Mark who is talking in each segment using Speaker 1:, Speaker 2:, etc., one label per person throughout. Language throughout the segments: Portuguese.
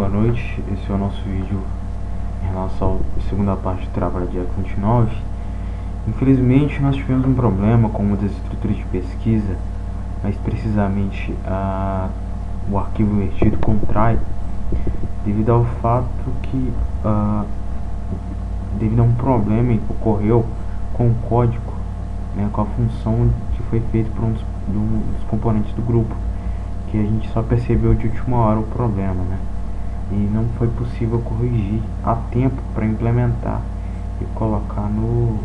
Speaker 1: boa noite. Esse é o nosso vídeo em relação à segunda parte do trabalho de E29. Infelizmente nós tivemos um problema com uma das estruturas de pesquisa, mais precisamente o arquivo invertido com try, devido ao fato que devido a um problema que ocorreu com o código, né, com a função que foi feita por um dos componentes do grupo, que a gente só percebeu de última hora o problema, né? E não foi possível corrigir a tempo para implementar e colocar no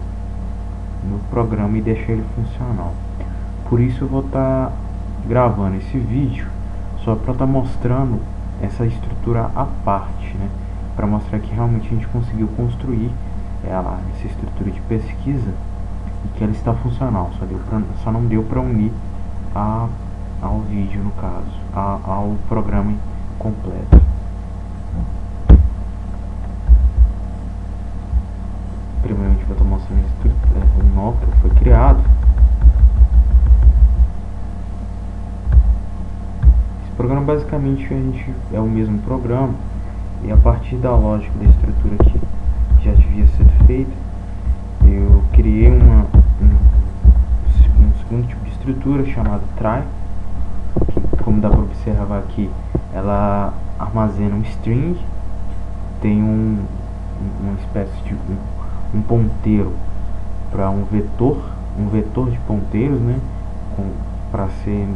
Speaker 1: programa e deixar ele funcional. Por isso eu vou estar gravando esse vídeo só para estar mostrando essa estrutura à parte, né? Para mostrar que realmente a gente conseguiu construir essa estrutura de pesquisa e que ela está funcional. Só não deu para unir ao vídeo, no caso, ao programa completo. Primeiramente vou estar mostrando o nó que foi criado. Esse programa basicamente é o mesmo programa, e a partir da lógica da estrutura que já devia ser feita, eu criei um segundo tipo de estrutura chamada try, que, como dá para observar aqui, ela armazena um string, tem uma espécie de um ponteiro para um vetor de ponteiros, né, para ser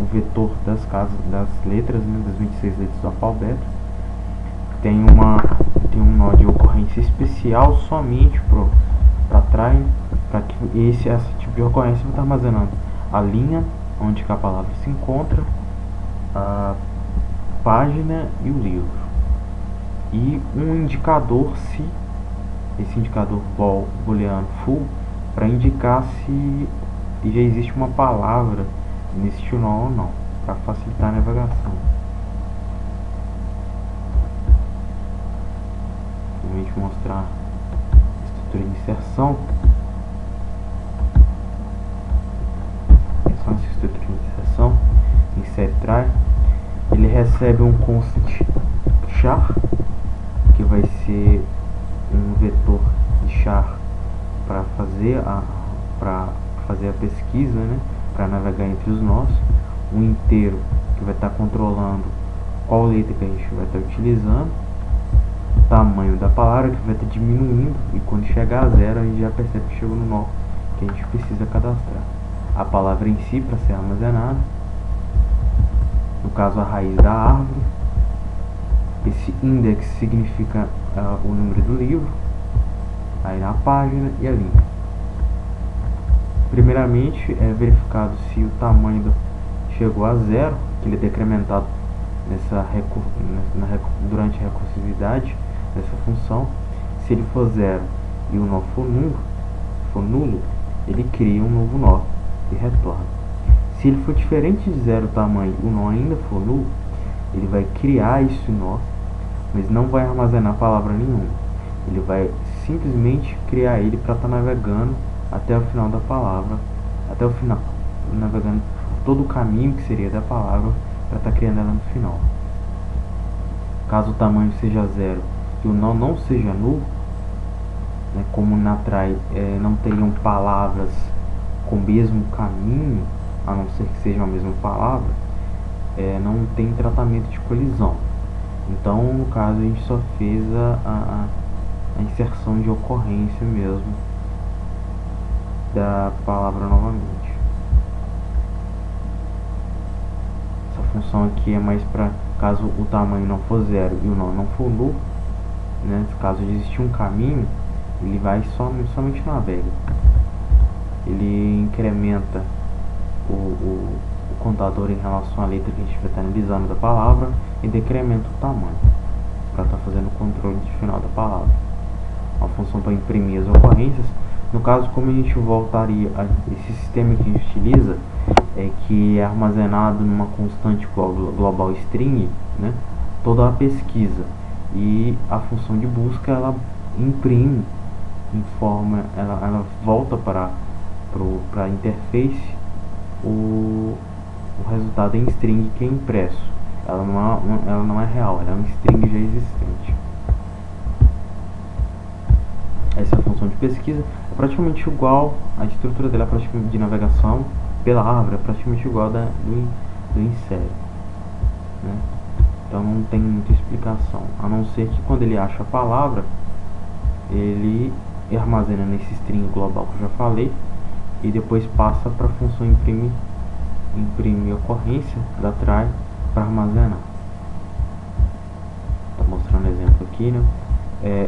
Speaker 1: o vetor das letras, né, das 26 letras do alfabeto. Tem um nó de ocorrência especial somente para try, para que esse tipo de ocorrência vai estar armazenando a linha onde a palavra se encontra, a página e o livro, e um indicador se esse indicador booleano full, para indicar se já existe uma palavra nesse nó ou não, para facilitar a navegação. Vou mostrar a estrutura de inserção. Essa é a estrutura de inserção. Insert try. Ele recebe um constant char, que vai ser um vetor de char para fazer a pesquisa, né, para navegar entre os nós. Um inteiro que vai estar controlando qual letra que a gente vai estar utilizando. O tamanho da palavra que vai estar diminuindo, e quando chegar a zero a gente já percebe que chegou no nó que a gente precisa cadastrar. A palavra em si para ser armazenada, no caso a raiz da árvore. Esse index significa o número do livro, aí na página e a linha. Primeiramente é verificado se o tamanho chegou a zero, que ele é decrementado durante a recursividade dessa função. Se ele for zero e o nó for nulo, ele cria um novo nó e retorna. Se ele for diferente de zero tamanho e o nó ainda for nulo, ele vai criar esse nó, mas não vai armazenar palavra nenhuma. Ele vai simplesmente criar ele para estar navegando até o final da palavra, navegando todo o caminho que seria da palavra para estar criando ela no final. Caso o tamanho seja zero e o nó não seja nulo, né, como na try não teriam palavras com o mesmo caminho, a não ser que sejam a mesma palavra, não tem tratamento de colisão. Então, no caso, a gente só fez a inserção de ocorrência mesmo da palavra novamente. Essa função aqui é mais para caso o tamanho não for zero e o nó não for nulo, né? Caso existir um caminho, ele vai somente navega. Ele incrementa o contador em relação à letra que a gente vai estar analisando da palavra e decrementa o tamanho para estar fazendo o controle de final da palavra. Uma função para imprimir as ocorrências. No caso, como a gente voltaria a esse sistema que a gente utiliza, que é armazenado numa constante global string, né, toda a pesquisa, e a função de busca ela imprime ela volta para a interface o resultado em string que é impresso. ela não é real, ela é um string já existente. Essa é a função de pesquisa, é praticamente igual, a estrutura dela é praticamente de navegação pela árvore, é praticamente igual do insere, né? Então não tem muita explicação, a não ser que quando ele acha a palavra, ele armazena nesse string global que eu já falei, e depois passa para a função imprimir ocorrência da try para armazenar. Estou mostrando exemplo aqui, né?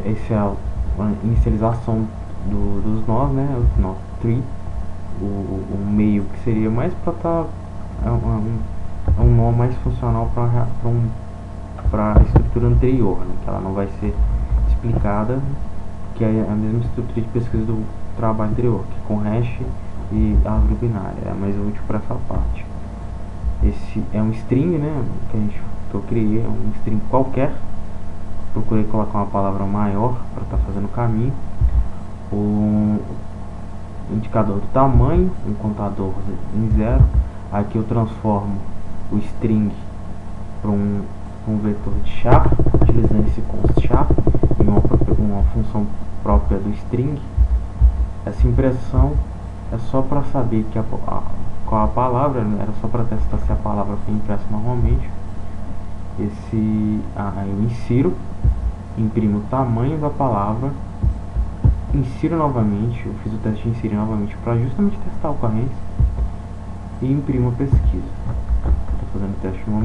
Speaker 1: Esse é a inicialização dos nós, né? O nó tree, o meio que seria mais para estar é um nó mais funcional para a estrutura anterior, né? Que ela não vai ser explicada, que é a mesma estrutura de pesquisa do trabalho anterior, que com hash e árvore binária, é mais útil para essa parte. Esse é um string, né, que eu criei, é um string qualquer. Procurei colocar uma palavra maior para estar fazendo o caminho. O indicador do tamanho, um contador em 0. Aqui eu transformo o string para um vetor de char, utilizando esse const char em uma função própria do string. Essa impressão é só para saber que qual a palavra, né? Era só para testar se a palavra foi impressa normalmente. Eu insiro, imprimo o tamanho da palavra, insiro novamente, eu fiz o teste de inserir novamente para justamente testar a ocorrência e imprimo a pesquisa. Estou fazendo o teste no momento.